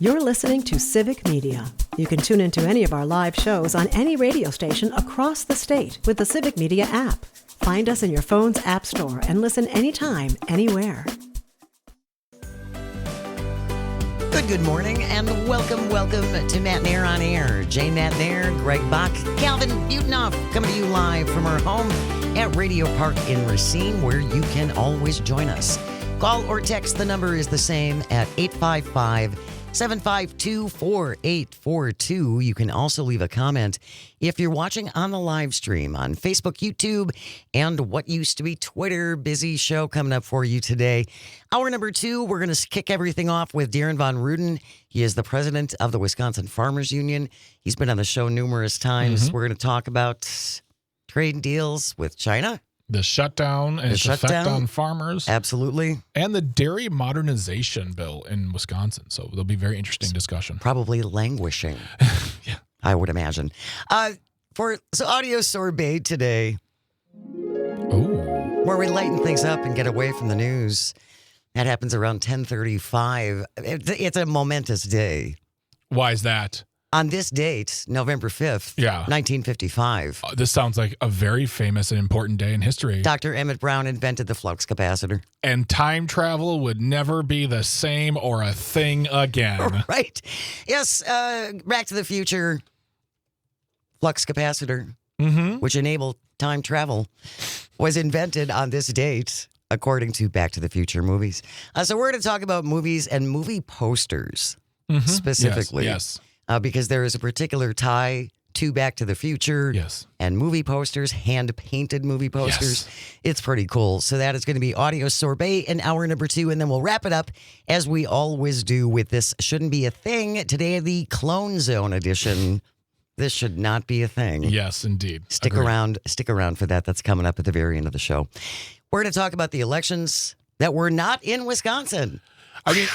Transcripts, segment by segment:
You're listening to Civic Media. You can tune into any of our live shows on any radio station across the state with the Civic Media app. Find us in your phone's app store and listen anytime, anywhere. Good morning and welcome to Matt Nair on Air. Jay Matt Nair, Greg Bach, Calvin Butenoff coming to you live from our home at Radio Park in Racine, where you can always join us. Call or text, the number is the same at 855-752-4842. You can also leave a comment if you're watching on the live stream on Facebook, YouTube, and what used to be Twitter. Busy show coming up for you today. Hour number 2, we're going to kick everything off with Darren Von Ruden. He is the president of the Wisconsin Farmers Union. He's been on the show numerous times. We're going to talk about trade deals with China. The shutdown and its effect on farmers. Absolutely. And the dairy modernization bill in Wisconsin. So there'll be very interesting discussion. Probably languishing, Yeah. I would imagine. So audio sorbet today, Ooh. where we lighten things up and get away from the news. That happens around 10:35. It's a momentous day. Why is that? On this date, November 5th, 1955, This sounds like a very famous and important day in history. Dr. Emmett Brown invented the flux capacitor. And time travel would never be the same or a thing again. Right. Yes, Back to the Future flux capacitor, which enabled time travel, was invented on this date, according to Back to the Future movies. So we're going to talk about movies and movie posters specifically. Yes. Because there is a particular tie to Back to the Future and movie posters, hand-painted movie posters. It's pretty cool. So that is going to be Audio Sorbet in hour number 2, and then we'll wrap it up as we always do with this Shouldn't Be a Thing. Today, the Clone Zone edition. This should not be a thing. Yes, indeed. Stick around for that. That's coming up at the very end of the show. We're going to talk about the elections that were not in Wisconsin. I mean,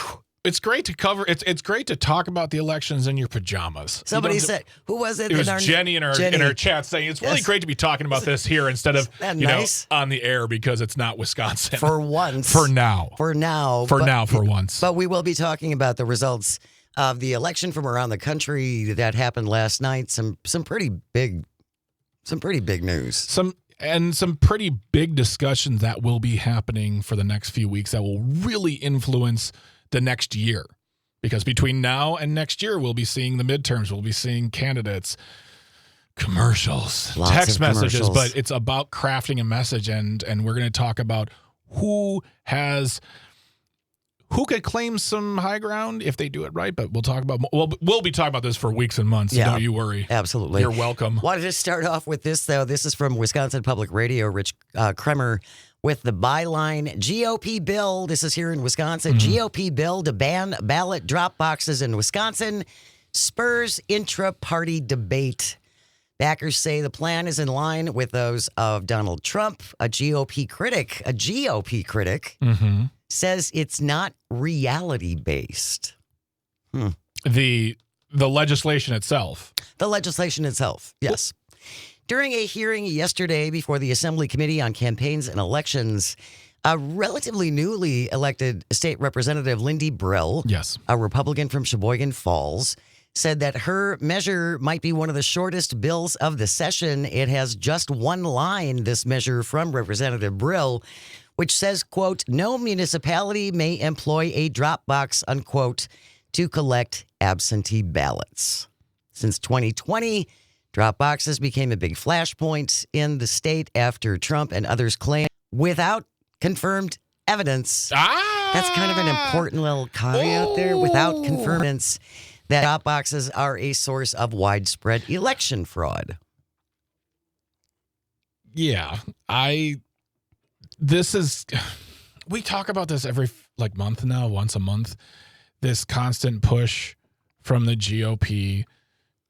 it's great to cover. It's great to talk about the elections in your pajamas. Somebody said, who was it? It was Jenny in our chat saying it's really great to be talking about this here instead of on the air because it's not Wisconsin. For once. For now. For once. But we will be talking about the results of the election from around the country that happened last night. Some pretty big news. Some pretty big discussions that will be happening for the next few weeks that will really influence the next year, because between now and next year, we'll be seeing the midterms, we'll be seing candidates, commercials, text messages, but it's about crafting a message, and we're going to talk about who could claim some high ground if they do it right. But we'll be talking about this for weeks and months. So don't you worry. Absolutely, you're welcome. Wanted to start off with this though. This is from Wisconsin Public Radio. Rich Kremer with the byline GOP bill. This is here in Wisconsin. GOP bill to ban ballot drop boxes in Wisconsin spurs intra-party debate. Backers say the plan is in line with those of Donald Trump. A GOP critic says it's not reality-based. The legislation itself. The legislation itself, yes. During a hearing yesterday before the Assembly Committee on Campaigns and Elections, a relatively newly elected state representative, Lindy Brill, a Republican from Sheboygan Falls, said that her measure might be one of the shortest bills of the session. It has just one line, this measure from Representative Brill, which says, quote, no municipality may employ a drop box, unquote, to collect absentee ballots. Since 2020, drop boxes became a big flashpoint in the state after Trump and others claimed, without confirmed evidence. That's kind of an important little caveat there. Without confirmed evidence that drop boxes are a source of widespread election fraud. Yeah, we talk about this every month now, once a month, this constant push from the GOP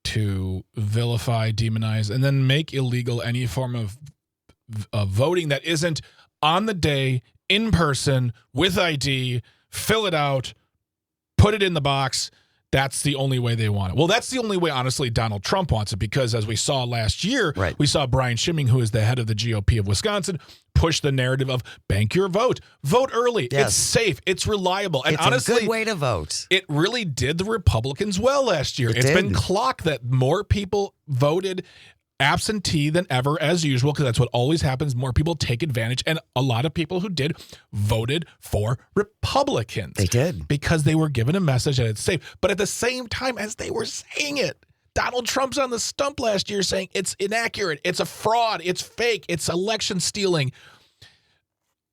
to vilify, demonize, and then make illegal any form of voting that isn't on the day, in person, with ID, fill it out, put it in the box, That's the only way they want it. Well, that's the only way, honestly, Donald Trump wants it, because as we saw last year, we saw Brian Schimming, who is the head of the GOP of Wisconsin, push the narrative of bank your vote. Vote early. Yes. It's safe. It's reliable. And it's honestly, a good way to vote. It really did the Republicans well last year. It's been clocked that more people voted absentee than ever, as usual, because that's what always happens. More people take advantage, and a lot of people who did voted for Republicans. They did. Because they were given a message that it's safe. But at the same time, as they were saying it, Donald Trump's on the stump last year saying it's inaccurate, it's a fraud, it's fake, it's election stealing.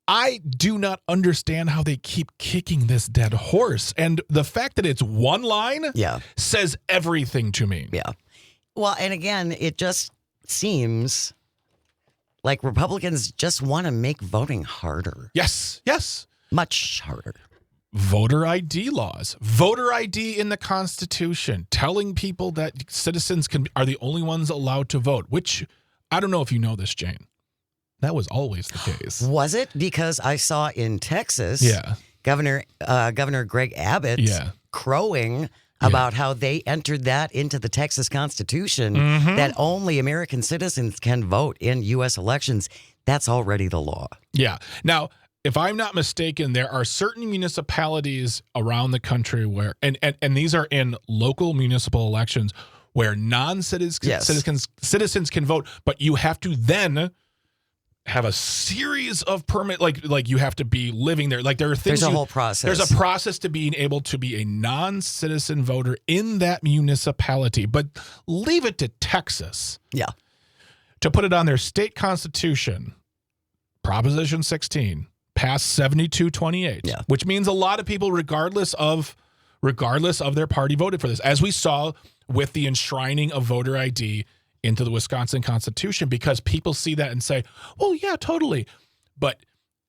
I do not understand how they keep kicking this dead horse. And the fact that it's one line says everything to me. Yeah. Well, and again, it just seems like Republicans just want to make voting harder. Yes. Much harder. Voter ID laws, voter ID in the Constitution, telling people that citizens are the only ones allowed to vote, which I don't know if you know this, Jane. That was always the case. Was it? Because I saw in Texas, Governor Greg Abbott crowing about how they entered that into the Texas Constitution, that only American citizens can vote in U.S. elections. That's already the law. Yeah. Now, if I'm not mistaken, there are certain municipalities around the country where, and these are in local municipal elections, where citizens can vote, but you have to then have a series of permit, like you have to be living there. Like there are things. There's a whole process. There's a process to being able to be a non-citizen voter in that municipality. But leave it to Texas. Yeah. To put it on their state constitution, Proposition 16, passed 7228, which means a lot of people, regardless of their party, voted for this, as we saw with the enshrining of voter ID into the Wisconsin Constitution, because people see that and say, well, yeah, totally. But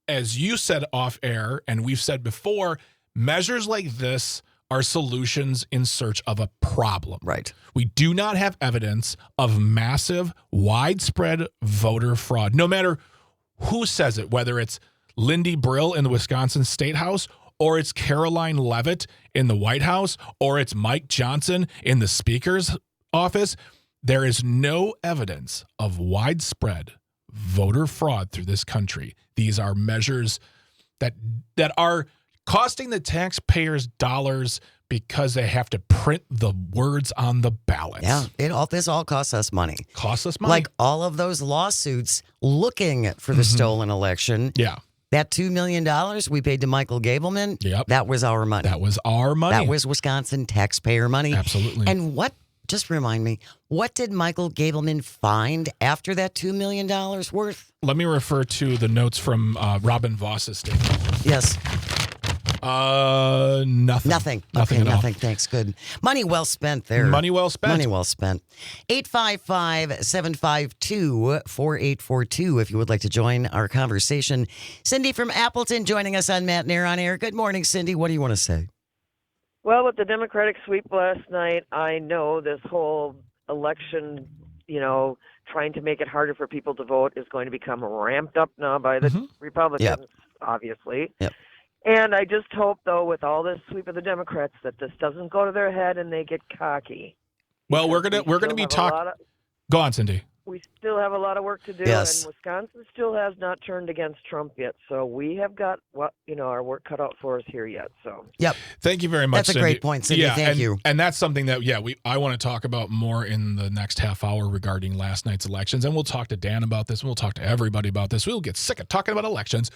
as you said off air, and we've said before, measures like this are solutions in search of a problem. Right. We do not have evidence of massive, widespread voter fraud, no matter who says it, whether it's Lindy Brill in the Wisconsin State House, or it's Caroline Leavitt in the White House, or it's Mike Johnson in the Speaker's office. There is no evidence of widespread voter fraud through this country. These are measures that are costing the taxpayers dollars because they have to print the words on the ballots. Yeah, this all costs us money. Costs us money. Like all of those lawsuits looking for the stolen election. Yeah. That $2 million we paid to Michael Gableman, that was our money. That was our money. That was Wisconsin taxpayer money. Absolutely. And just remind me, what did Michael Gableman find after that $2 million worth? Let me refer to the notes from Robin Voss's statement. Yes. Nothing. Okay, nothing. Thanks. Good. Money well spent there. Money well spent. 855-752-4842 if you would like to join our conversation. Cindy from Appleton joining us on Matt and Air on Air. Good morning, Cindy. What do you want to say? Well, with the Democratic sweep last night, I know this whole election, trying to make it harder for people to vote is going to become ramped up now by the Republicans, obviously. Yep. And I just hope, though, with all this sweep of the Democrats, that this doesn't go to their head and they get cocky. Well, we're gonna be talking. Go on, Cindy. We still have a lot of work to do, and Wisconsin still has not turned against Trump yet. So we have got our work cut out for us here yet. So thank you very much. That's a great point, Cindy. Thank you. And that's something that I want to talk about more in the next half hour regarding last night's elections, and we'll talk to Dan about this, and we'll talk to everybody about this. We'll get sick of talking about elections,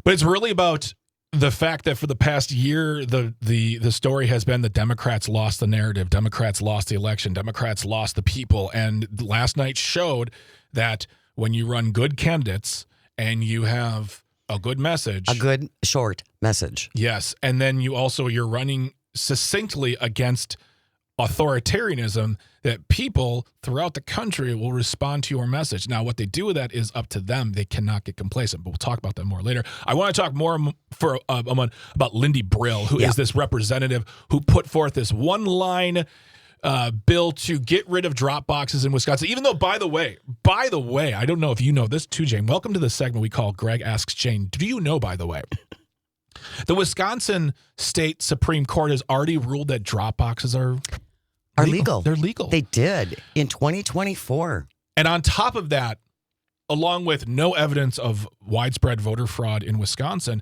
but it's really about the fact that for the past year, the story has been the Democrats lost the narrative. Democrats lost the election. Democrats lost the people. And last night showed that when you run good candidates and you have a good message. A good short message. Yes. And then you're running succinctly against authoritarianism, that people throughout the country will respond to your message. Now, what they do with that is up to them. They cannot get complacent, but we'll talk about that more later. I want to talk more for a moment about Lindy Brill, who is this representative who put forth this one-line bill to get rid of drop boxes in Wisconsin. Even though, by the way, I don't know if you know this too, Jane. Welcome to the segment we call Greg Asks Jane. Do you know, by the way, The Wisconsin State Supreme Court has already ruled that drop boxes are legal. They're legal. They did in 2024. And on top of that, along with no evidence of widespread voter fraud in Wisconsin,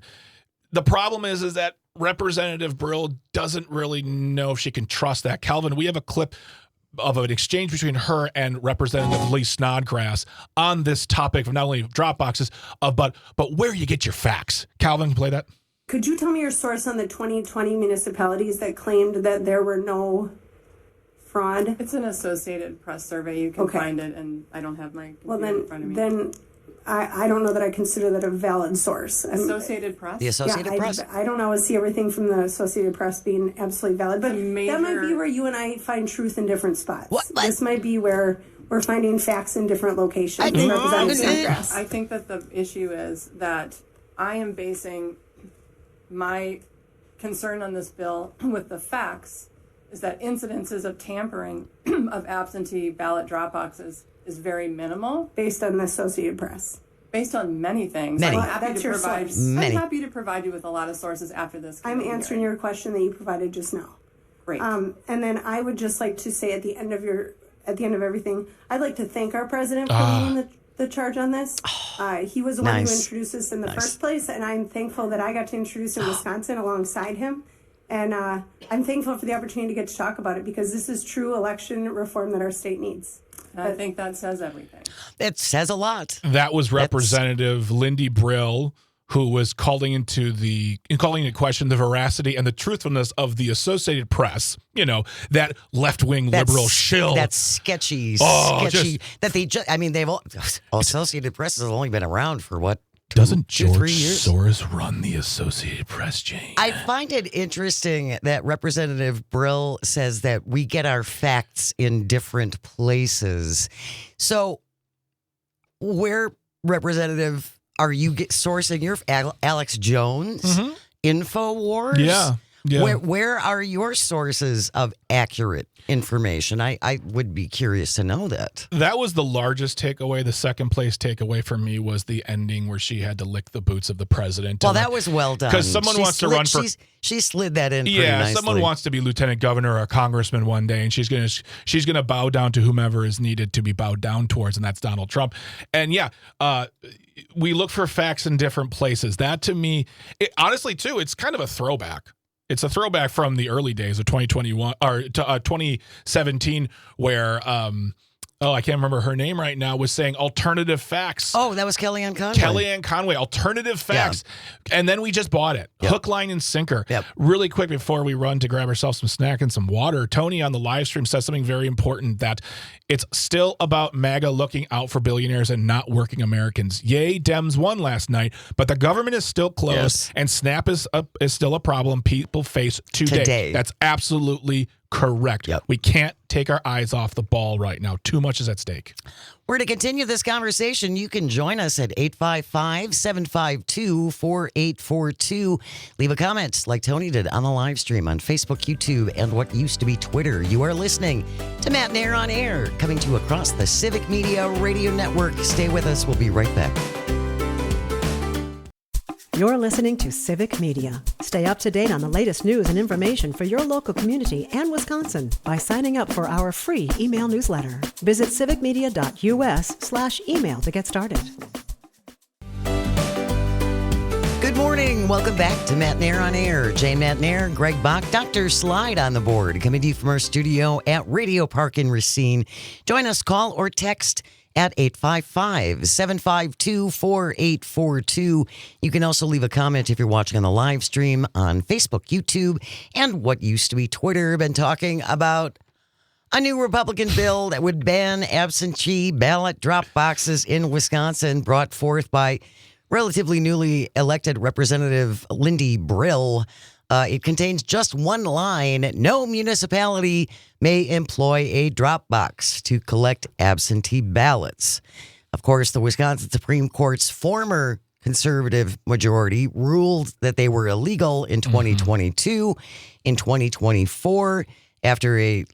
the problem is that Representative Brill doesn't really know if she can trust that. Calvin, we have a clip of an exchange between her and Representative Lee Snodgrass on this topic of not only drop boxes, but where you get your facts. Calvin, play that. Could you tell me your source on the 2020 municipalities that claimed that there were no fraud? It's an Associated Press survey. You can find it, and I don't have my computer in front of me. Then I don't know that I consider that a valid source. Associated Press? The Associated Press? I don't always see everything from the Associated Press being absolutely valid, but that might be where you and I find truth in different spots. What? This might be where we're finding facts in different locations. I think that the issue is that I am basing my concern on this bill with the facts is that incidences of tampering of absentee ballot drop boxes is very minimal. Based on the Associated Press. Based on many things. Many. I'm happy to provide you with a lot of sources after this. I'm answering your question that you provided just now. Great. And then I would just like to say at the end of everything, I'd like to thank our president for leading the charge on this. He was the one who introduced this in the first place, and I'm thankful that I got to introduce it in Wisconsin alongside him. And I'm thankful for the opportunity to get to talk about it because this is true election reform that our state needs. I think that says everything. It says a lot. That was Representative Lindy Brill, who was calling into question the veracity and the truthfulness of the Associated Press. You know, that left-wing liberal shill. That's sketchy. Associated Press has only been around for what? Doesn't 2, 3 George years? Soros run the Associated Press, Jane? I find it interesting that Representative Brill says that we get our facts in different places. So where, Representative, are you sourcing your Alex Jones? Mm-hmm. InfoWars? Yeah. Where are your sources of accurate information? I would be curious to know that. That was the largest takeaway. The second place takeaway for me was the ending where she had to lick the boots of the president. Well, that was well done. Because someone wants to run for... She slid that in pretty Yeah, nicely. someone wants to be lieutenant governor or a congressman one day, and she's gonna bow down to whomever is needed to be bowed down towards, and that's Donald Trump. And we look for facts in different places. That, to me, honestly, too, it's kind of a throwback. It's a throwback from the early days of 2021 or 2017, where I can't remember her name right now, was saying alternative facts. Oh, that was Kellyanne Conway. Alternative facts. Yeah. And then we just bought it. Yep. Hook, line, and sinker. Yep. Really quick before we run to grab ourselves some snack and some water, Tony on the live stream says something very important, that it's still about MAGA looking out for billionaires and not working Americans. Yay, Dems won last night, but the government is still closed, and SNAP is still a problem people face today. That's absolutely correct. Yep. We can't take our eyes off the ball right now. Too much is at stake. We're to continue this conversation. You can join us at 855-752-4842. Leave a comment like Tony did on the live stream on Facebook, YouTube, and what used to be Twitter. You are listening to Matt Nair on Air, coming to you across the Civic Media Radio Network. Stay with us. We'll be right back. You're listening to Civic Media. Stay up to date on the latest news and information for your local community and Wisconsin by signing up for our free email newsletter. Visit civicmedia.us/email to get started. Good morning. Welcome back to Matt Nair on Air. Jane Matt Nair, Greg Bach, Dr. Slide on the board, coming to you from our studio at Radio Park in Racine. Join us, call or text at 855-752-4842. You can also leave a comment if you're watching on the live stream on Facebook, YouTube, and what used to be Twitter. Been talking about a new Republican bill that would ban absentee ballot drop boxes in Wisconsin, brought forth by relatively newly elected Representative Lindy Brill. It contains just one line: no municipality may employ a drop box to collect absentee ballots. Of course, the Wisconsin Supreme Court's former conservative majority ruled that they were illegal in 2022. In 2024, after a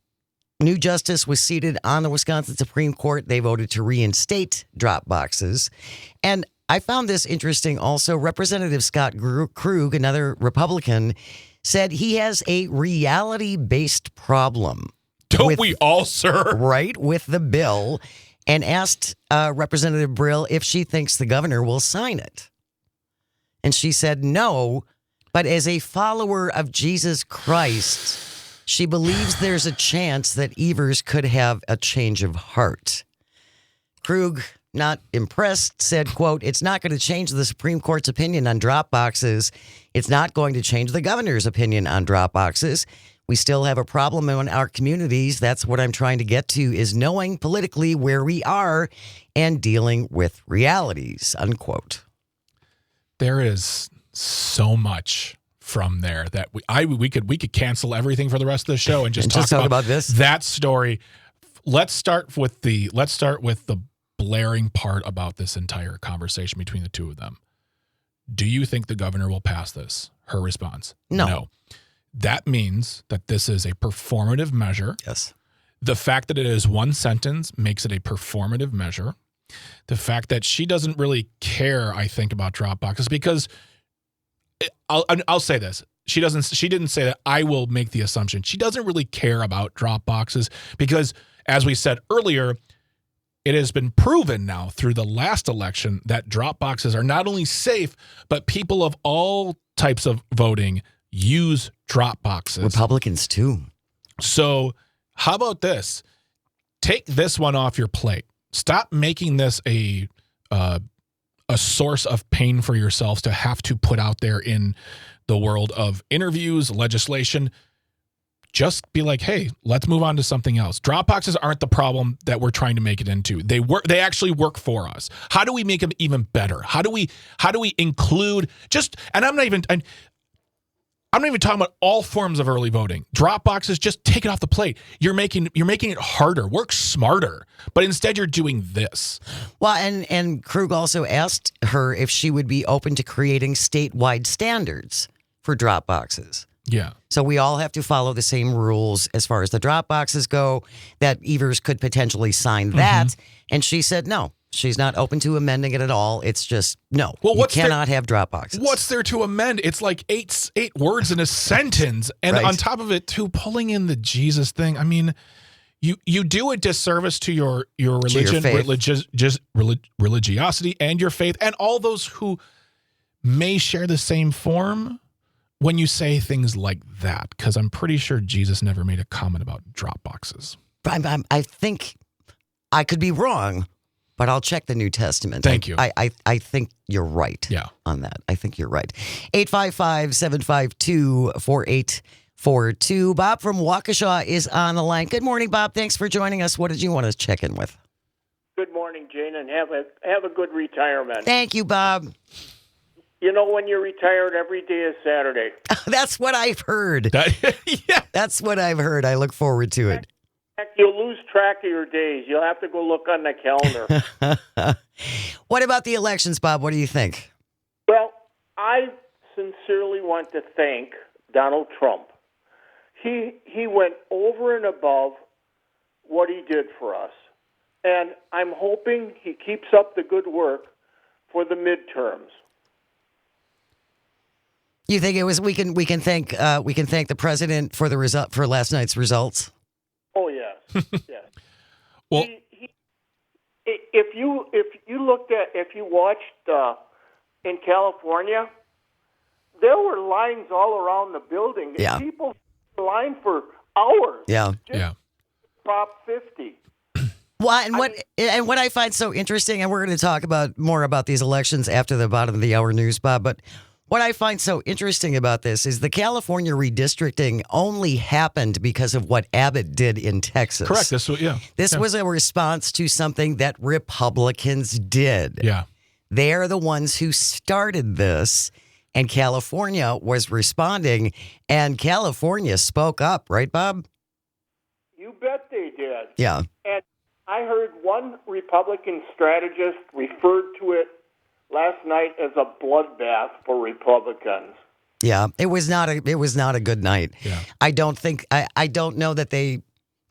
new justice was seated on the Wisconsin Supreme Court, they voted to reinstate drop boxes. And I found this interesting also. Representative Scott Krug, another Republican, said he has a reality-based problem. Don't we all, sir? Right, with the bill, and asked Representative Brill if she thinks the governor will sign it. And she said no, but as a follower of Jesus Christ, she believes there's a chance that Evers could have a change of heart. Krug, not impressed, said, quote, "It's not going to change the Supreme Court's opinion on drop boxes. It's not going to change the governor's opinion on drop boxes. We still have a problem in our communities. That's what I'm trying to get to, is knowing politically where we are and dealing with realities," unquote. There is so much from there that we could cancel everything for the rest of the show and just talk about this. That story. Let's start with the blaring part about this entire conversation between the two of them. Do you think the governor will pass this? Her response: No. That means that this is a performative measure. Yes. The fact that it is one sentence makes it a performative measure. The fact that she doesn't really care, I think, about drop boxes, because I'll say this. She didn't say that. I will make the assumption. She doesn't really care about drop boxes because, as we said earlier, it has been proven now through the last election that drop boxes are not only safe, but people of all types of voting use drop boxes. Republicans too. So how about this? Take this one off your plate. Stop making this a source of pain for yourselves to have to put out there in the world of interviews, legislation. Just be like, hey, let's move on to something else. Drop boxes aren't the problem that we're trying to make it into. They actually work for us. How do we make them even better? How do we include and I'm not even talking about all forms of early voting. Drop boxes, just take it off the plate. You're making it harder. Work smarter. But instead you're doing this. Well, and Krug also asked her if she would be open to creating statewide standards for drop boxes. Yeah. So we all have to follow the same rules as far as the drop boxes go, that Evers could potentially sign that. Mm-hmm. And she said no. She's not open to amending it at all. It's just, no, well, you cannot have drop boxes. What's there to amend? It's like eight words in a sentence. And right. On top of it, too, pulling in the Jesus thing. I mean, you do a disservice to your religion, religiosity, and your faith, and all those who may share the same form when you say things like that. Because I'm pretty sure Jesus never made a comment about drop boxes. I think I could be wrong, but I'll check the New Testament. Thank you. I think you're right on that. I think you're right. 855-752-4842. Bob from Waukesha is on the line. Good morning, Bob. Thanks for joining us. What did you want to check in with? Good morning, Jane, and have a good retirement. Thank you, Bob. You know, when you're retired, every day is Saturday. That's what I've heard. That's what I've heard. I look forward to it. You'll lose track of your days. You'll have to go look on the calendar. What about the elections, Bob? What do you think? Well, I sincerely want to thank Donald Trump. He went over and above what he did for us. And I'm hoping he keeps up the good work for the midterms. You think it was we can thank the president for the result for last night's results? Oh yes, yes. Well, if you watched in California, there were lines all around the building. Yeah. People lined for hours. Yeah. Prop 50. Well, and what I find so interesting, and we're going to talk more about these elections after the bottom of the hour news, Bob, but what I find so interesting about this is the California redistricting only happened because of what Abbott did in Texas. Correct. This was a response to something that Republicans did. Yeah. They are the ones who started this, and California was responding, and California spoke up, right, Bob? You bet they did. Yeah. And I heard one Republican strategist referred to it last night as a bloodbath for Republicans. Yeah, it was not a good night. Yeah. I don't know that they.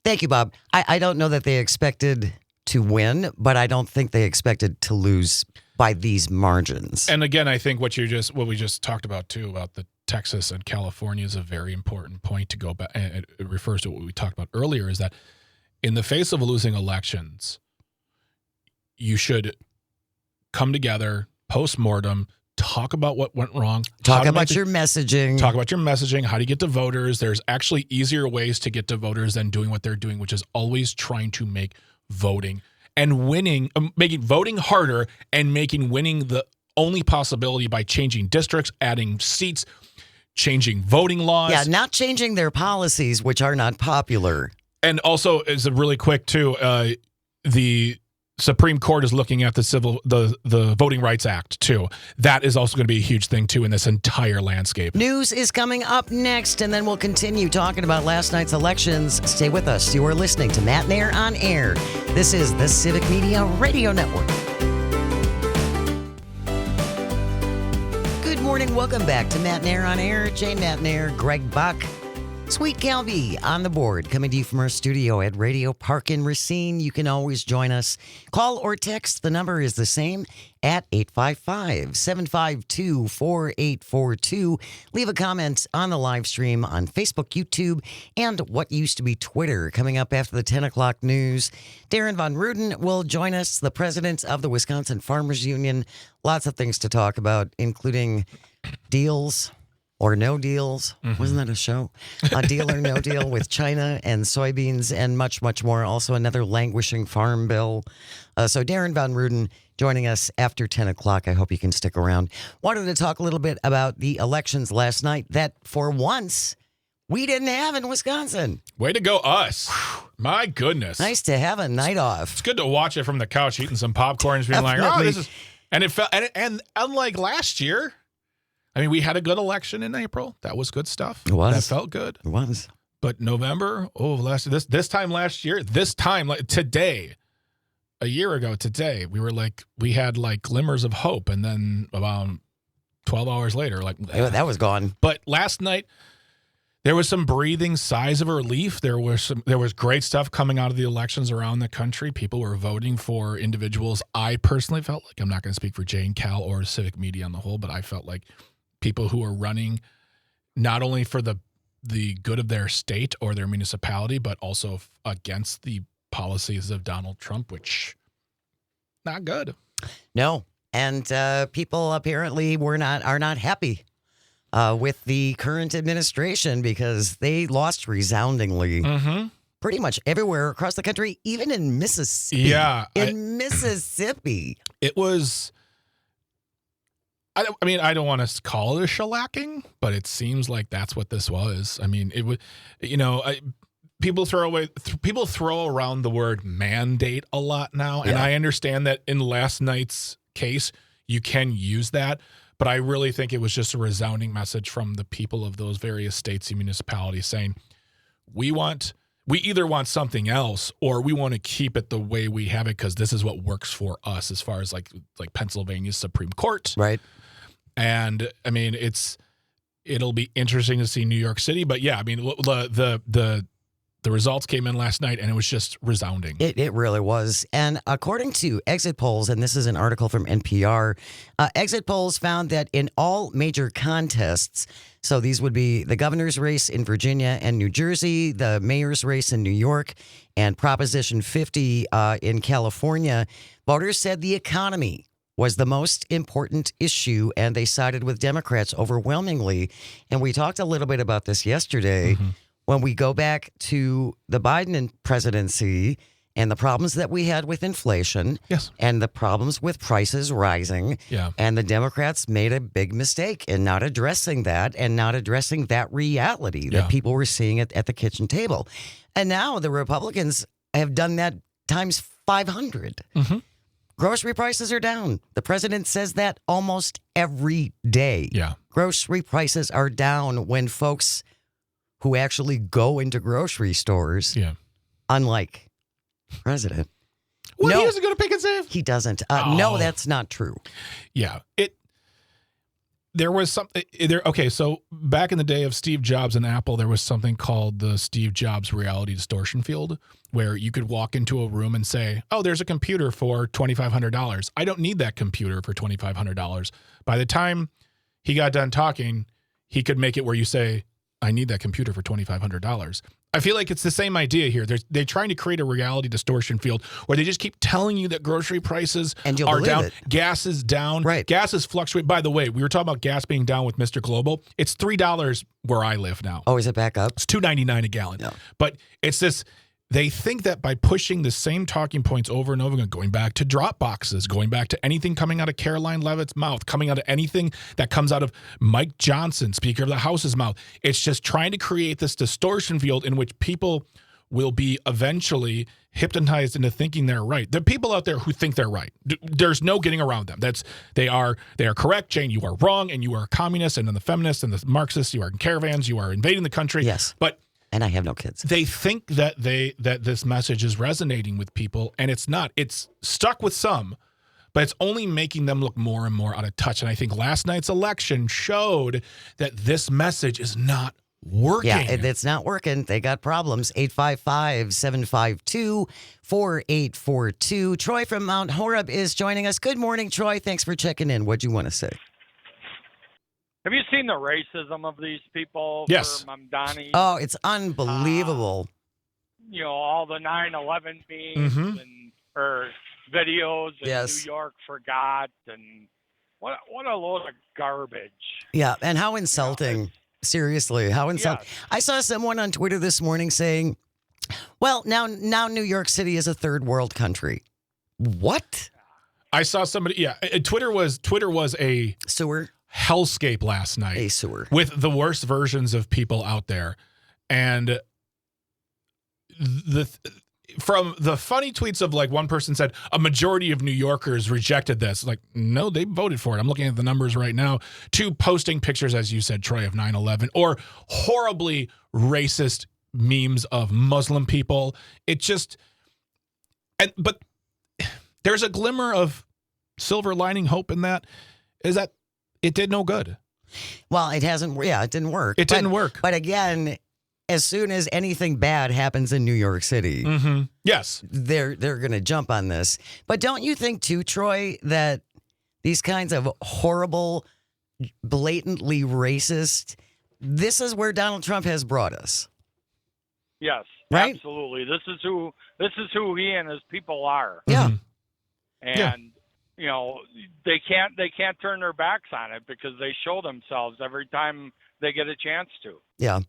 Thank you, Bob. I don't know that they expected to win, but I don't think they expected to lose by these margins. And again, I think what we just talked about too, about the Texas and California, is a very important point to go back. And it refers to what we talked about earlier, is that in the face of losing elections, you should come together, post-mortem, talk about what went wrong. Talk about your messaging. Talk about your messaging. How do you get to voters? There's actually easier ways to get to voters than doing what they're doing, which is always trying to make voting and winning, making voting harder and making winning the only possibility by changing districts, adding seats, changing voting laws. Yeah, not changing their policies, which are not popular. And also, is really quick too, the Supreme Court is looking at the Voting Rights Act too. That is also going to be a huge thing too in this entire landscape. News is coming up next, and then we'll continue talking about last night's elections. Stay with us. You are listening to Matt Nair on Air. This is the Civic Media Radio Network. Good morning. Welcome back to Matt Nair on Air. Jane Matt Nair, Greg Buck, Sweet Calby on the board, coming to you from our studio at Radio Park in Racine. You can always join us. Call or text. The number is the same at 855-752-4842. Leave a comment on the live stream on Facebook, YouTube, and what used to be Twitter. Coming up after the 10 o'clock news, Darren Von Ruden will join us, the president of the Wisconsin Farmers Union. Lots of things to talk about, including deals or no deals. Wasn't that a show? A deal or no deal with China and soybeans and much, much more. Also another languishing farm bill. So Darren Von Ruden joining us after 10 o'clock. I hope you can stick around. Wanted to talk a little bit about the elections last night that for once we didn't have in Wisconsin. Way to go, us. My goodness. Nice to have a night off. It's good to watch it from the couch, eating some popcorn and being like, oh, this is, and it felt, and unlike last year, I mean, we had a good election in April. That was good stuff. It was. That felt good. It was. But November, this time last year, today, a year ago today, we had glimmers of hope, and then about 12 hours later, that was gone. But last night, there was some breathing sighs of relief. There was great stuff coming out of the elections around the country. People were voting for individuals. I personally felt like, I'm not going to speak for Jane, Cal, or Civic Media on the whole, but I felt like people who are running not only for the good of their state or their municipality, but also against the policies of Donald Trump, which not good. No, and people apparently are not happy with the current administration because they lost resoundingly. Pretty much everywhere across the country, even in Mississippi. Yeah, Mississippi, it was. I mean, I don't want to call it a shellacking, but it seems like that's what this was. I mean, it would, people throw around the word mandate a lot now, and I understand that in last night's case, you can use that, but I really think it was just a resounding message from the people of those various states and municipalities saying, we either want something else or we want to keep it the way we have it because this is what works for us, as far as like Pennsylvania's Supreme Court. Right. And I mean, it'll be interesting to see New York City, but yeah, I mean, the results came in last night and it was just resounding. It really was. And according to exit polls, and this is an article from NPR, exit polls found that in all major contests, so these would be the governor's race in Virginia and New Jersey, the mayor's race in New York, and Proposition 50 in California, voters said the economy was the most important issue, and they sided with Democrats overwhelmingly. And we talked a little bit about this yesterday. When we go back to the Biden presidency and the problems that we had with inflation and the problems with prices rising, and the Democrats made a big mistake in not addressing that and not addressing that reality that people were seeing at the kitchen table. And now the Republicans have done that times 500. Grocery prices are down. The president says that almost every day. Grocery prices are down when folks who actually go into grocery stores, unlike president. Well, he doesn't go to Pick and Save? He doesn't. No, that's not true. Yeah. there was something there. Okay, so back in the day of Steve Jobs and Apple, there was something called the Steve Jobs reality distortion field, where you could walk into a room and say, "Oh, there's a computer for $2,500. I don't need that computer for $2,500." By the time he got done talking, he could make it where you say, "I need that computer for $2,500." I feel like it's the same idea here. They're trying to create a reality distortion field where they just keep telling you that grocery prices are down. Gas is down. Right. Gas is fluctuating. By the way, we were talking about gas being down with Mr. Global. It's $3 where I live now. Oh, is it back up? It's $2.99 a gallon. No. But it's this. They think that by pushing the same talking points over and over again, going back to drop boxes, going back to anything coming out of Caroline Leavitt's mouth, coming out of anything that comes out of Mike Johnson, Speaker of the House's mouth, it's just trying to create this distortion field in which people will be eventually hypnotized into thinking they're right. There are people out there who think they're right. There's no getting around them. They are correct. Jane, you are wrong, and you are a communist, and then the feminists and the Marxists, you are in caravans, you are invading the country. Yes. And I have no kids. They think that this message is resonating with people, and it's not. It's stuck with some, but it's only making them look more and more out of touch. And I think last night's election showed that this message is not working. Yeah, it's not working. They got problems. 855-752-4842. Troy from Mount Horeb is joining us. Good morning, Troy. Thanks for checking in. What'd you want to say? Have you seen the racism of these people? Yes. For Mamdani? Oh, it's unbelievable. All the 9/11 memes or videos and Yes. New York forgot, and what a load of garbage. Yeah, and how insulting. Seriously, how insulting. Yes. I saw someone on Twitter this morning saying, well, now New York City is a third world country. What? I saw somebody, Twitter was a Sewer? hellscape last night. A sewer. With the worst versions of people out there. And from the funny tweets of like one person said, a majority of New Yorkers rejected this. Like, no, they voted for it. I'm looking at the numbers right now. To posting pictures, as you said, Troy, of 9/11 or horribly racist memes of Muslim people. It just, but there's a glimmer of silver lining hope in that, is that it did no good. Well, it hasn't. Yeah, it didn't work. It didn't work. But again, as soon as anything bad happens in New York City, yes, they're going to jump on this. But don't you think too, Troy, that these kinds of horrible, blatantly racist, this is where Donald Trump has brought us? Yes, right? Absolutely. This is who he and his people are. Yeah, and. They can't turn their backs on it because they show themselves every time they get a chance to. Yeah.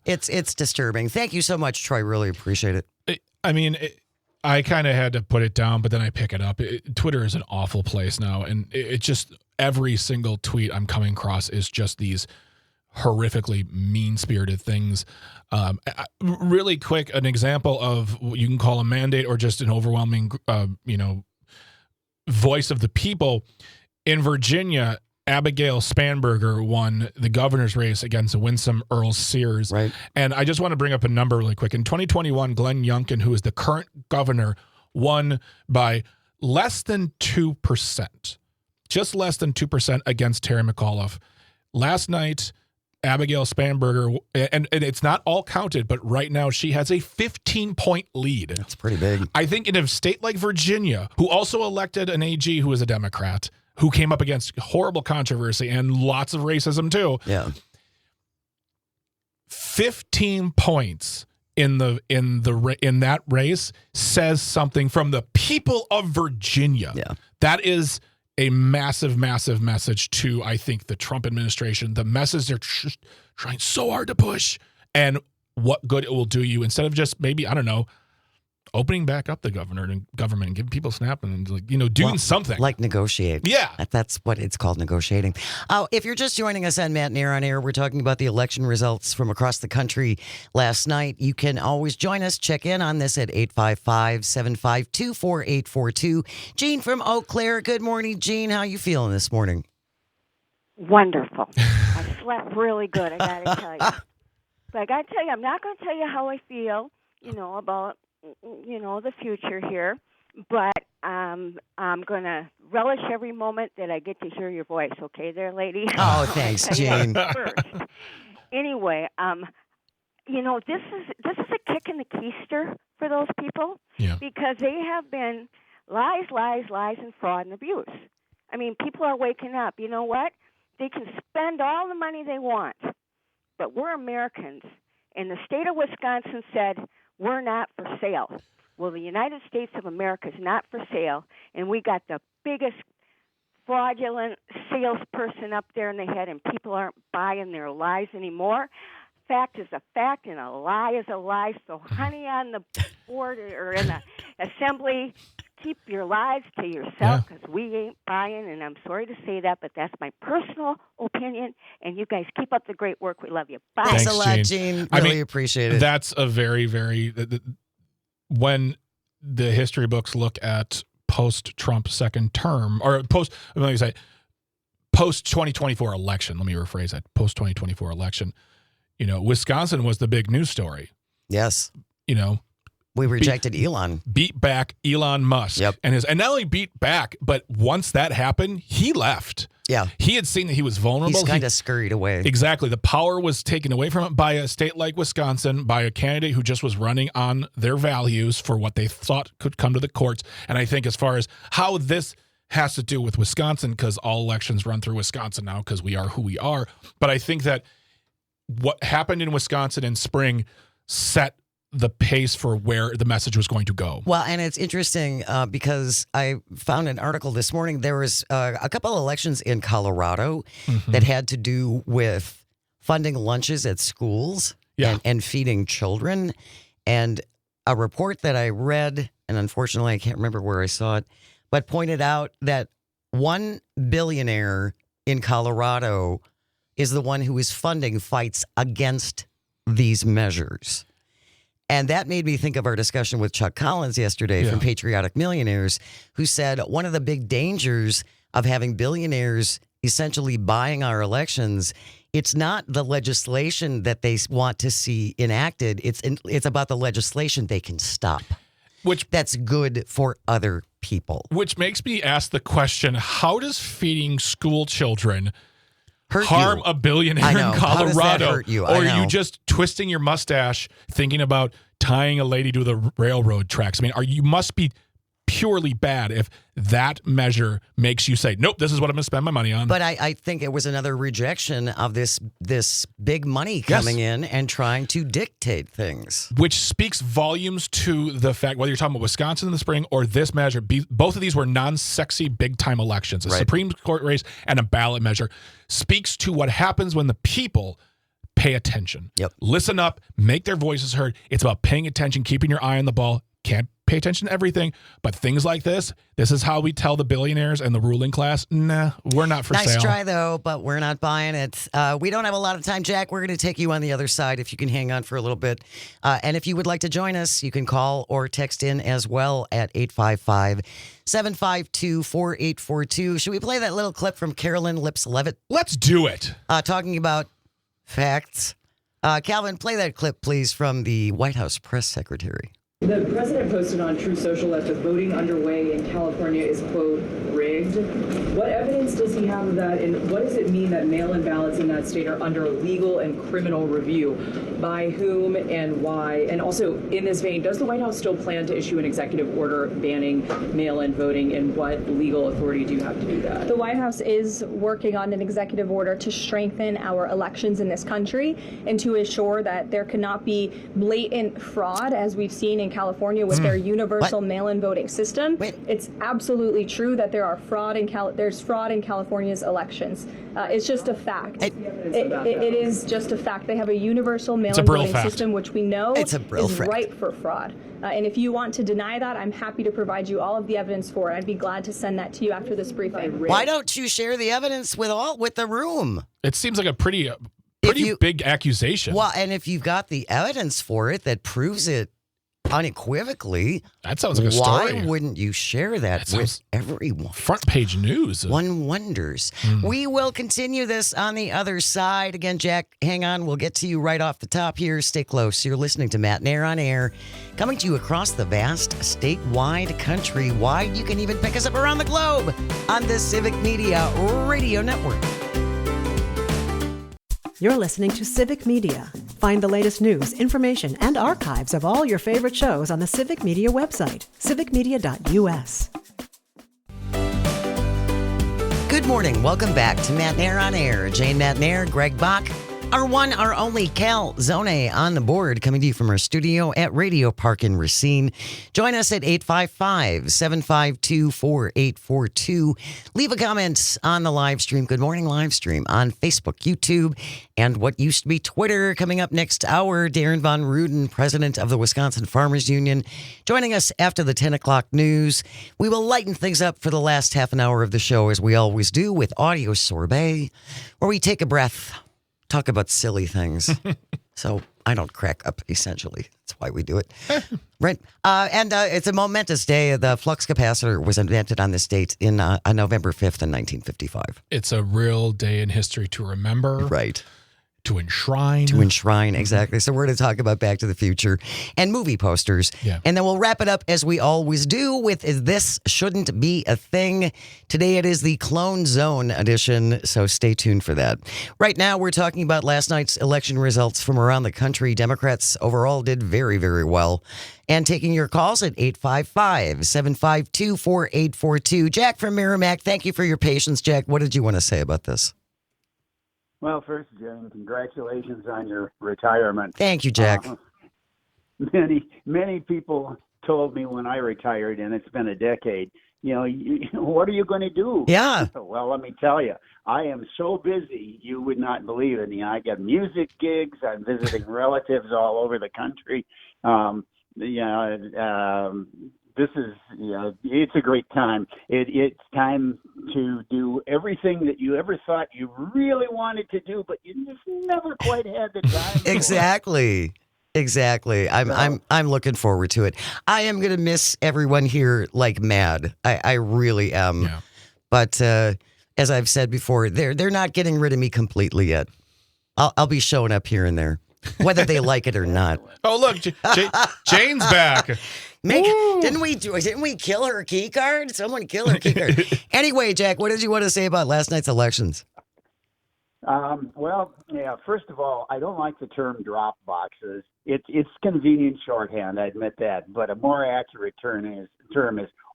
It's disturbing. Thank you so much, Troy. Really appreciate it. I kind of had to put it down, but then I pick it up. Twitter is an awful place now, and it just every single tweet I'm coming across is just these horrifically mean-spirited things. Really quick, an example of what you can call a mandate or just an overwhelming, voice of the people. In Virginia, Abigail Spanberger won the governor's race against Winsome Earl Sears. Right. And I just want to bring up a number really quick. In 2021, Glenn Youngkin, who is the current governor, won by less than 2%. Just less than 2% against Terry McAuliffe. Last night, Abigail Spanberger, and it's not all counted, but right now she has a 15-point lead. That's pretty big. I think in a state like Virginia, who also elected an AG who is a Democrat, who came up against horrible controversy and lots of racism too. Yeah. 15 points in that race says something from the people of Virginia. Yeah. That is a massive, massive message to, I think, the Trump administration, the message they're trying so hard to push, and what good it will do you instead of just maybe, I don't know, opening back up the government and giving people snap and doing something. Like negotiate. Yeah. That's what it's called, negotiating. If you're just joining us on Matt and Aaron on Air, we're talking about the election results from across the country last night. You can always join us. Check in on this at 855-752-4842. Jean from Eau Claire. Good morning, Jean. How you feeling this morning? Wonderful. I slept really good, I got to tell you. But I got to tell you, I'm not going to tell you how I feel, about the future here, but I'm going to relish every moment that I get to hear your voice. Okay, there, lady. Oh, thanks, Jane. First. Anyway, this is a kick in the keister for those people because they have been lies, and fraud and abuse. I mean, people are waking up. You know what? They can spend all the money they want, but we're Americans. And the state of Wisconsin said, we're not for sale. Well, the United States of America is not for sale, and we got the biggest fraudulent salesperson up there in the head, and people aren't buying their lies anymore. Fact is a fact, and a lie is a lie. So, honey, on the board or in the assembly, keep your lies to yourself because we ain't buying, and I'm sorry to say that, but that's my personal opinion, and you guys keep up the great work. We love you. Bye. Thanks a lot, Gene. Really appreciate it. That's a very, very... When the history books look at post-Trump second term, or post-2024 election, let me rephrase that, post-2024 election, Wisconsin was the big news story. Yes. We rejected Elon. Beat back Elon Musk. Yep. And not only beat back, but once that happened, he left. Yeah. He had seen that he was vulnerable. He's kind of scurried away. Exactly. The power was taken away from him by a state like Wisconsin, by a candidate who just was running on their values for what they thought could come to the courts. And I think as far as how this has to do with Wisconsin, because all elections run through Wisconsin now because we are who we are. But I think that what happened in Wisconsin in spring set the pace for where the message was going to go. Well, and it's interesting because I found an article this morning. There was a couple of elections in Colorado that had to do with funding lunches at schools and feeding children. And a report that I read, and unfortunately I can't remember where I saw it, but pointed out that one billionaire in Colorado is the one who is funding fights against these measures. And that made me think of our discussion with Chuck Collins yesterday from Patriotic Millionaires, who said one of the big dangers of having billionaires essentially buying our elections, it's not the legislation that they want to see enacted. It's about the legislation they can stop. That's good for other people. Which makes me ask the question, how does feeding school children harm a billionaire in Colorado? How does that hurt you? Or are you just twisting your mustache thinking about tying a lady to the railroad tracks? I mean, you must be purely bad if that measure makes you say, nope, this is what I'm going to spend my money on. But I think it was another rejection of this big money coming in and trying to dictate things. Which speaks volumes to the fact, whether you're talking about Wisconsin in the spring or this measure, both of these were non-sexy big-time elections. A Supreme Court race and a ballot measure speaks to what happens when the people pay attention. Listen up, make their voices heard. It's about paying attention, keeping your eye on the ball. Can't pay attention to everything, but things like this is how we tell the billionaires and the ruling class, nah, we're not for sale. Nice try, though, but we're not buying it. We don't have a lot of time, Jack. We're going to take you on the other side if you can hang on for a little bit. And if you would like to join us, you can call or text in as well at 855-752-4842. Should we play that little clip from Carolyn Lips-Levitt? Let's do it. Talking about facts. Calvin, play that clip, please, from the White House press secretary. The president posted on Truth Social that the voting underway in California is, quote, rigged. What evidence does he have of that, and what does it mean that mail-in ballots in that state are under legal and criminal review? By whom and why? And also, in this vein, does the White House still plan to issue an executive order banning mail-in voting, and what legal authority do you have to do that? The White House is working on an executive order to strengthen our elections in this country and to assure that there cannot be blatant fraud, as we've seen in California with their universal mail-in voting system. It's absolutely true that there's fraud in California's elections. It's just a fact. It is just a fact. They have a universal mail-in voting system, which we know is ripe for fraud. And if you want to deny that, I'm happy to provide you all of the evidence for it. I'd be glad to send that to you after this briefing. Why don't you share the evidence with the room? It seems like a pretty big accusation. Well, and if you've got the evidence for it that proves it unequivocally. That sounds like a story. Why wouldn't you share that with everyone? Front page news. One wonders. We will continue this on the other side. Again, Jack, hang on. We'll get to you right off the top here. Stay close. You're listening to Matt Nair on Air, coming to you across the vast statewide, countrywide. You can even pick us up around the globe on the Civic Media Radio Network. You're listening to Civic Media. Find the latest news, information, and archives of all your favorite shows on the Civic Media website, civicmedia.us. Good morning. Welcome back to Matt Nair on Air. Jane Matt Nair, Greg Bach, our one, our only Cal Zone on the board, coming to you from our studio at Radio Park in Racine. Join us at 855-752-4842. Leave a comment on the live stream. Good morning live stream on Facebook, YouTube, and what used to be Twitter. Coming up next hour, Darren Von Ruden, president of the Wisconsin Farmers Union, joining us after the 10 o'clock news. We will lighten things up for the last half an hour of the show, as we always do, with Audio Sorbet, where we take a breath, talk about silly things. So I don't crack up, essentially. That's why we do it. Right. And it's a momentous day. The flux capacitor was invented on this date on November 5th in 1955. It's a real day in history to remember. Right. To enshrine. To enshrine, exactly. So we're going to talk about Back to the Future and movie posters. Yeah. And then we'll wrap it up, as we always do, with This Shouldn't Be a Thing. Today it is the Clone Zone edition, so stay tuned for that. Right now we're talking about last night's election results from around the country. Democrats overall did very, very well. And taking your calls at 855-752-4842. Jack from Merrimack, thank you for your patience. Jack, what did you want to say about this? Well, first, Jane, congratulations on your retirement. Thank you, Jack. Many people told me when I retired, and it's been a decade, what are you going to do? Yeah. Well, let me tell you, I am so busy, you would not believe it. I got music gigs. I'm visiting relatives all over the country. This is, it's a great time. It's time to do everything that you ever thought you really wanted to do, but you just never quite had the time. Exactly. I'm looking forward to it. I am going to miss everyone here like mad. I really am. Yeah. But as I've said before, they're not getting rid of me completely yet. I'll be showing up here and there, whether they like it or not. Oh, look, Jane's back. Didn't we kill her key card? Someone kill her key card. Anyway, Jack, what did you want to say about last night's elections? First of all, I don't like the term drop boxes. It's convenient shorthand, I admit that, but a more accurate term is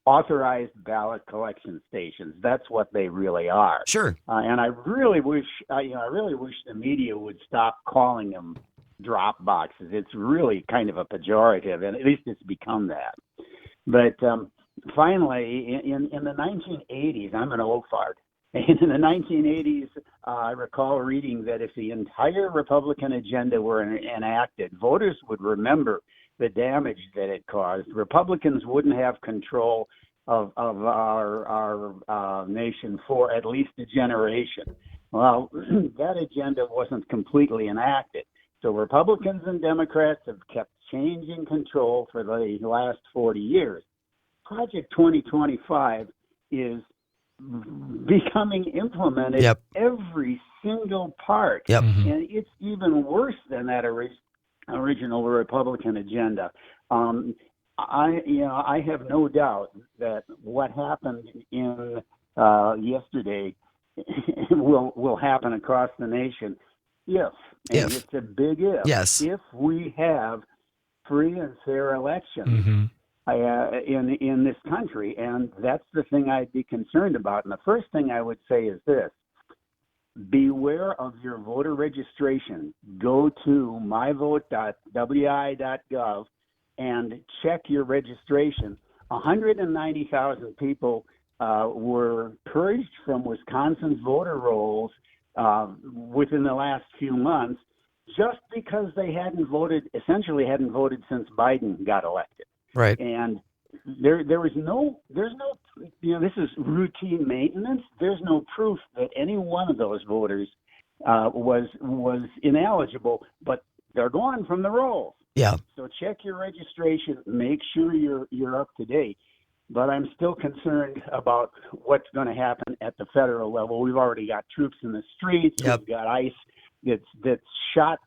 authorized ballot collection stations. That's what they really are. Sure. And I really wish the media would stop calling them drop boxes. It's really kind of a pejorative, and at least it's become that. But finally, in the 1980s, I'm an old fart. In the 1980s, I recall reading that if the entire Republican agenda were enacted, voters would remember the damage that it caused. Republicans wouldn't have control of our nation for at least a generation. Well, that agenda wasn't completely enacted. So Republicans and Democrats have kept changing control for the last 40 years. Project 2025 is becoming implemented every single part. Yep. And it's even worse than that original Republican agenda. I have no doubt that what happened in yesterday will happen across the nation if. It's a big if. Yes. If we have free and fair elections in this country, and that's the thing I'd be concerned about. And the first thing I would say is this: beware of your voter registration. Go to myvote.wi.gov and check your registration. 190,000 people were purged from Wisconsin's voter rolls within the last few months, just because they hadn't voted since Biden got elected. Right. And there's no, this is routine maintenance. There's no proof that any one of those voters was ineligible, but they're gone from the rolls. Yeah. So check your registration. Make sure you're up to date. But I'm still concerned about what's going to happen at the federal level. We've already got troops in the streets. Yep. We've got ICE that's shot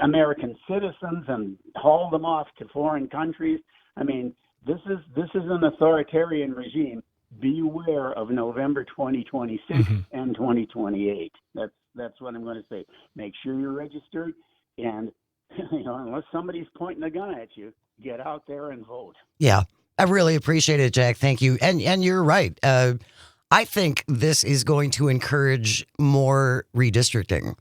American citizens and hauled them off to foreign countries. I mean, this is an authoritarian regime. Beware of November 2026 and 2028. That's what I'm going to say. Make sure you're registered, and unless somebody's pointing a gun at you, get out there and vote. Yeah, I really appreciate it, Jack. Thank you. And you're right. I think this is going to encourage more redistricting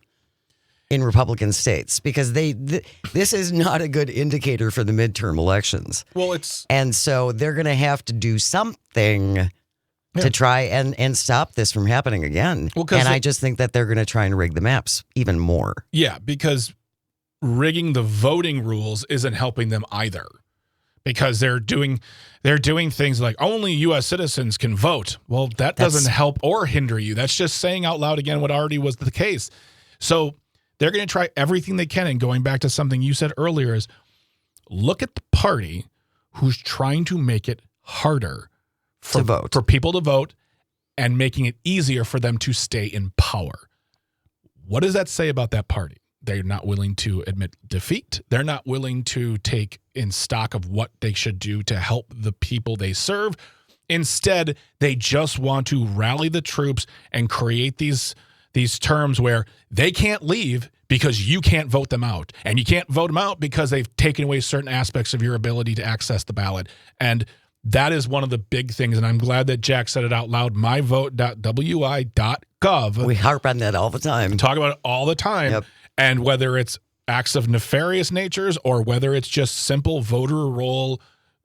in Republican states because this is not a good indicator for the midterm elections. Well, and so they're going to have to do something to try and stop this from happening again. Well, and I just think that they're going to try and rig the maps even more. Yeah, because rigging the voting rules isn't helping them either. Because they're doing things like only U.S. citizens can vote. Well, that doesn't help or hinder you. That's just saying out loud again what already was the case. So they're going to try everything they can. And going back to something you said earlier is look at the party who's trying to make it harder for people to vote and making it easier for them to stay in power. What does that say about that party? They're not willing to admit defeat. They're not willing to take in stock of what they should do to help the people they serve. Instead, they just want to rally the troops and create these terms where they can't leave because you can't vote them out. And you can't vote them out because they've taken away certain aspects of your ability to access the ballot. And that is one of the big things, and I'm glad that Jack said it out loud, myvote.wi.gov. We harp on that all the time. Talk about it all the time. Yep. And whether it's acts of nefarious natures or whether it's just simple voter roll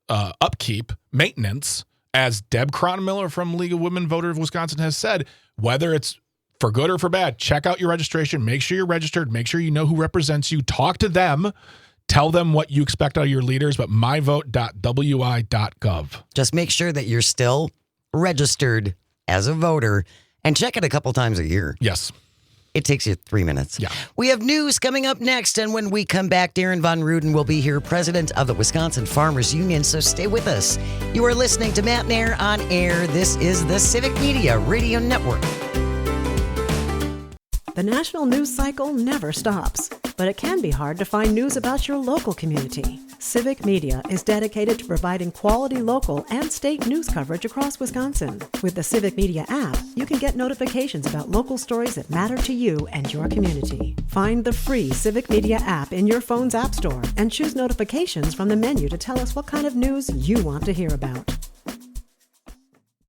upkeep, maintenance, as Deb Cronmiller from League of Women Voters of Wisconsin has said, whether it's for good or for bad, check out your registration. Make sure you're registered. Make sure you know who represents you. Talk to them. Tell them what you expect out of your leaders, but myvote.wi.gov. Just make sure that you're still registered as a voter and check it a couple times a year. Yes. It takes you 3 minutes. Yeah. We have news coming up next, and when we come back, Darren Von Ruden will be here, president of the Wisconsin Farmers Union, so stay with us. You are listening to Matt Nair on Air. This is the Civic Media Radio Network. The national news cycle never stops, but it can be hard to find news about your local community. Civic Media is dedicated to providing quality local and state news coverage across Wisconsin. With the Civic Media app, you can get notifications about local stories that matter to you and your community. Find the free Civic Media app in your phone's app store and choose notifications from the menu to tell us what kind of news you want to hear about.